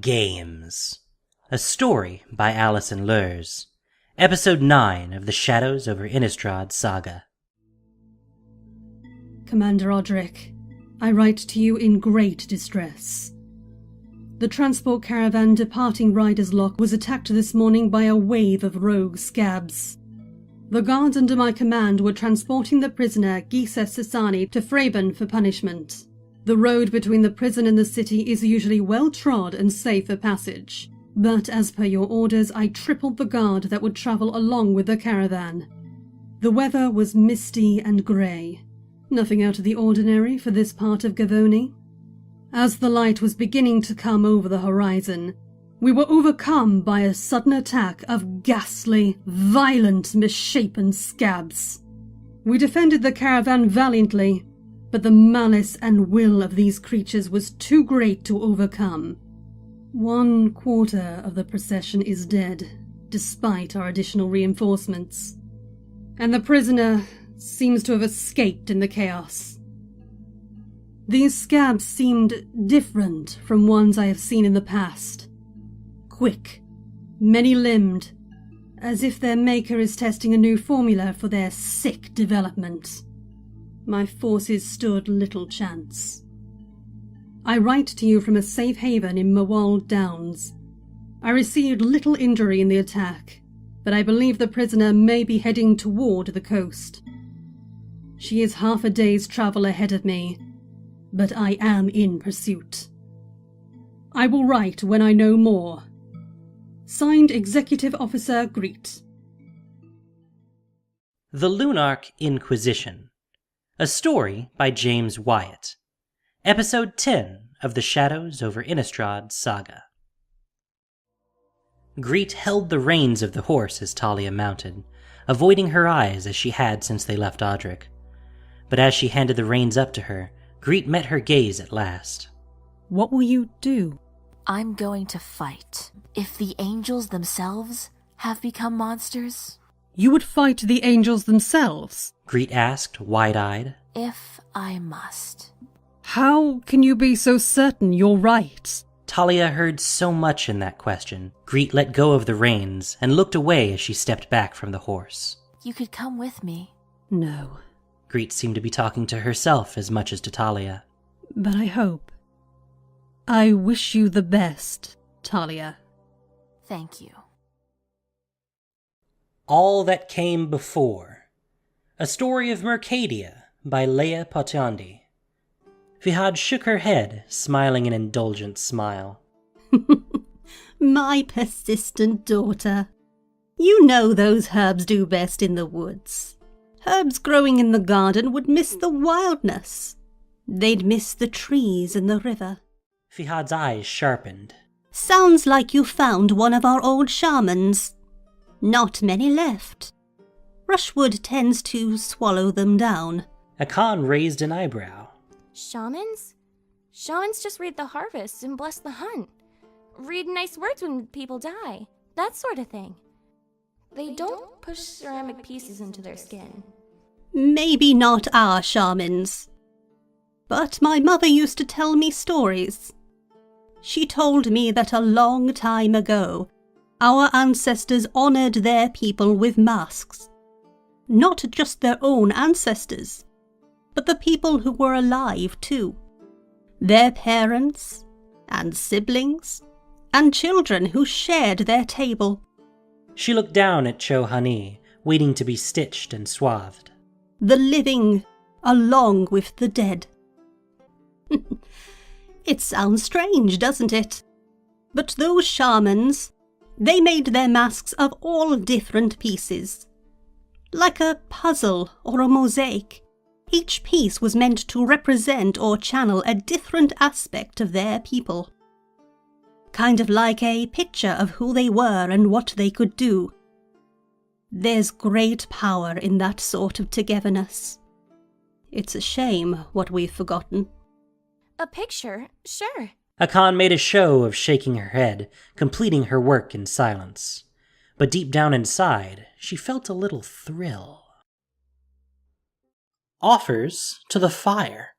Games. A story by Alison Lurs. Episode 9 of the Shadows over Innistrad saga. Commander Odric, I write to you in great distress. The transport caravan departing Riders Lock was attacked this morning by a wave of rogue scabs. The guards under my command were transporting the prisoner Gisa Sasani to Fraben for punishment. The road between the prison and the city is usually well-trod and safe for passage, but as per your orders I tripled the guard that would travel along with the caravan. The weather was misty and grey, nothing out of the ordinary for this part of Gavoni. As the light was beginning to come over the horizon, we were overcome by a sudden attack of ghastly, violent, misshapen scabs. We defended the caravan valiantly, but the malice and will of these creatures was too great to overcome. 1/4 of the procession is dead, despite our additional reinforcements, and the prisoner seems to have escaped in the chaos. These scabs seemed different from ones I have seen in the past. Quick, many-limbed, as if their maker is testing a new formula for their sick development. My forces stood little chance. I write to you from a safe haven in Mawald Downs. I received little injury in the attack, but I believe the prisoner may be heading toward the coast. She is half a day's travel ahead of me, but I am in pursuit. I will write when I know more. Signed Executive Officer Greet. The Lunarch Inquisition. A story by James Wyatt. Episode 10 of the Shadows over Innistrad saga. Greet held the reins of the horse as Thalia mounted, avoiding her eyes as she had since they left Odric. But as she handed the reins up to her, Greet met her gaze at last. What will you do? I'm going to fight. If the angels themselves have become monsters. You would fight the angels themselves? Greet asked, wide-eyed. If I must. How can you be so certain you're right? Thalia heard so much in that question. Greet let go of the reins and looked away as she stepped back from the horse. You could come with me. No. Greet seemed to be talking to herself as much as to Thalia. But I hope. I wish you the best, Thalia. Thank you. All That Came Before. A Story of Mercadia by Leah Potyandi. Fahadh shook her head, smiling an indulgent smile. My persistent daughter. You know those herbs do best in the woods. Herbs growing in the garden would miss the wildness. They'd miss the trees and the river. Fahadh's eyes sharpened. Sounds like you found one of our old shamans. Not many left. Rushwood tends to swallow them down. Akan raised an eyebrow. Shamans? Shamans just read the harvest and bless the hunt. Read nice words when people die. That sort of thing. They don't push ceramic pieces into their skin. Maybe not our shamans. But my mother used to tell me stories. She told me that a long time ago, our ancestors honored their people with masks. Not just their own ancestors, but the people who were alive too. Their parents, and siblings, and children who shared their table. She looked down at Chohani, waiting to be stitched and swathed. The living, along with the dead. It sounds strange, doesn't it? But those shamans, they made their masks of all different pieces. Like a puzzle or a mosaic, each piece was meant to represent or channel a different aspect of their people. Kind of like a picture of who they were and what they could do. There's great power in that sort of togetherness. It's a shame what we've forgotten. A picture? Sure. Akan made a show of shaking her head, completing her work in silence. But deep down inside, she felt a little thrill. Offers to the Fire.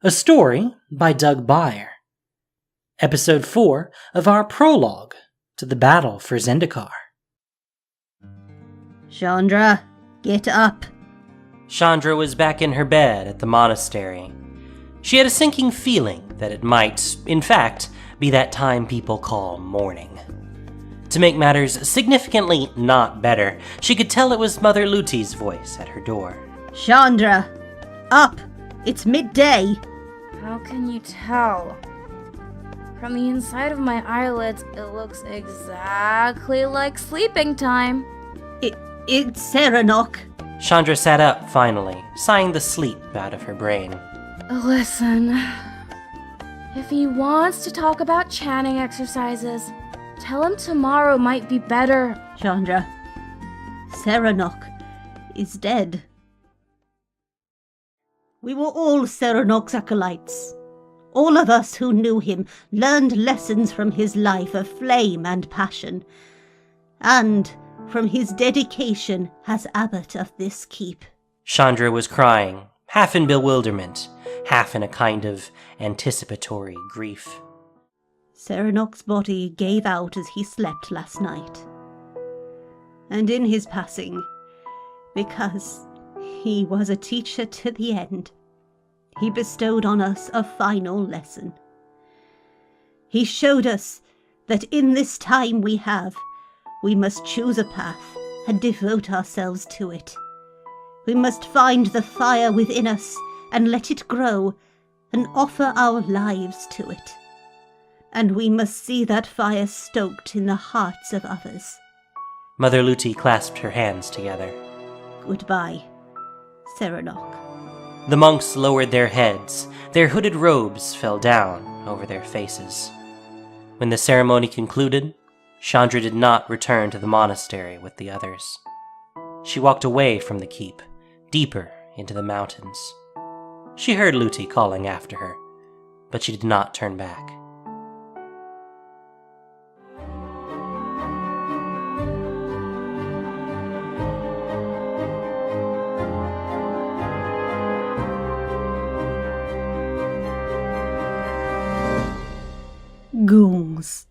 A story by Doug Beyer. Episode 4 of our prologue to the battle for Zendikar. Chandra, get up. Chandra was back in her bed at the monastery. She had a sinking feeling that it might, in fact, be that time people call morning. To make matters significantly not better, she could tell it was Mother Luti's voice at her door. Chandra, up! It's midday. How can you tell? From the inside of my eyelids, it looks exactly like sleeping time. It's Serenok. Chandra sat up finally, sighing the sleep out of her brain. Listen, if he wants to talk about chanting exercises, tell him tomorrow might be better. Chandra, Serenok is dead. We were all Serenok's acolytes. All of us who knew him learned lessons from his life of flame and passion, and from his dedication as abbot of this keep. Chandra was crying, half in bewilderment, half in a kind of anticipatory grief. Serenok's body gave out as he slept last night. And in his passing, because he was a teacher to the end, he bestowed on us a final lesson. He showed us that in this time we have, we must choose a path and devote ourselves to it. We must find the fire within us and let it grow and offer our lives to it. And we must see that fire stoked in the hearts of others. Mother Luti clasped her hands together. Goodbye, Serenok. The monks lowered their heads. Their hooded robes fell down over their faces. When the ceremony concluded, Chandra did not return to the monastery with the others. She walked away from the keep, deeper into the mountains. She heard Luti calling after her, but she did not turn back. Ghouls.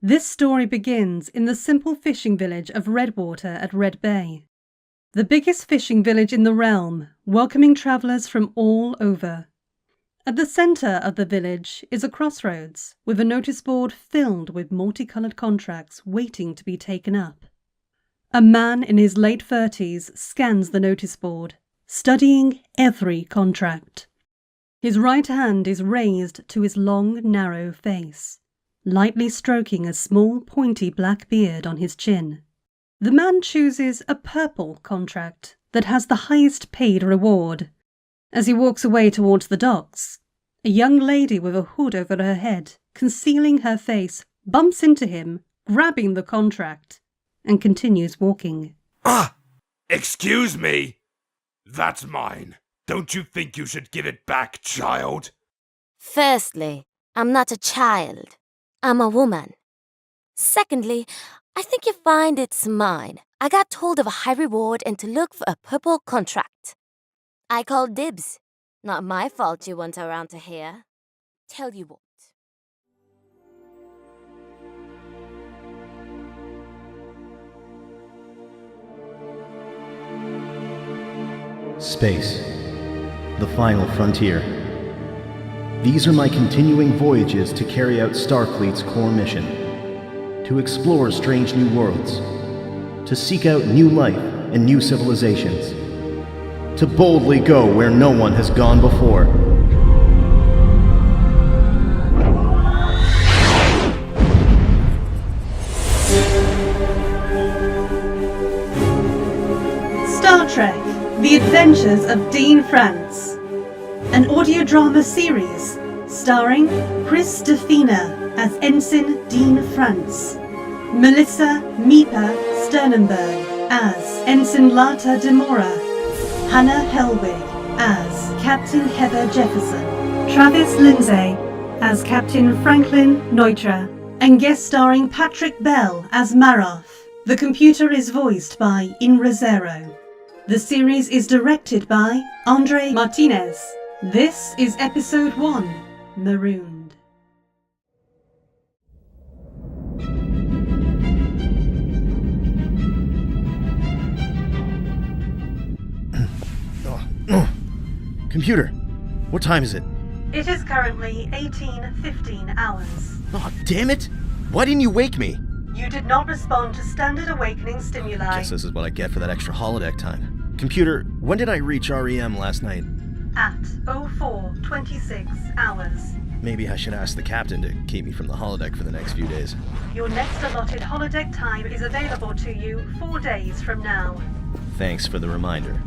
This story begins in the simple fishing village of Redwater at Red Bay, the biggest fishing village in the realm, welcoming travellers from all over. At the centre of the village is a crossroads with a notice board filled with multicoloured contracts waiting to be taken up. A man in his late 30s scans the notice board, studying every contract. His right hand is raised to his long, narrow face, lightly stroking a small, pointy black beard on his chin. The man chooses a purple contract that has the highest paid reward. As he walks away towards the docks, a young lady with a hood over her head, concealing her face, bumps into him, grabbing the contract, and continues walking. Ah! Excuse me! That's mine. Don't you think you should give it back, child? Firstly, I'm not a child. I'm a woman. Secondly, I think you find it's mine. I got told of a high reward and to look for a purple contract. I called dibs. Not my fault you weren't around to hear. Tell you what. Space. The final frontier. These are my continuing voyages to carry out Starfleet's core mission. To explore strange new worlds. To seek out new life and new civilizations. To boldly go where no one has gone before. Star Trek: The Adventures of Dean France. An audio drama series starring Chris Stefina as Ensign Dean France, Melissa Mipa Sternenberg as Ensign Lata Demora, Hannah Helwig as Captain Heather Jefferson, Travis Lindsay as Captain Franklin Neutra, and guest starring Patrick Bell as Maroth. The computer is voiced by Inrezairo. The series is directed by Andre Martinez. This is Episode 1, Marooned. Computer, what time is it? It is currently 18:15 hours. Oh, damn it! Why didn't you wake me? You did not respond to standard awakening stimuli. Guess this is what I get for that extra holodeck time. Computer, when did I reach REM last night? At 04:26 hours. Maybe I should ask the captain to keep me from the holodeck for the next few days. Your next allotted holodeck time is available to you 4 days from now. Thanks for the reminder.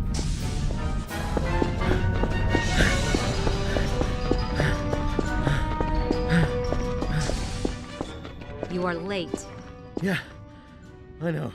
You are late. Yeah, I know.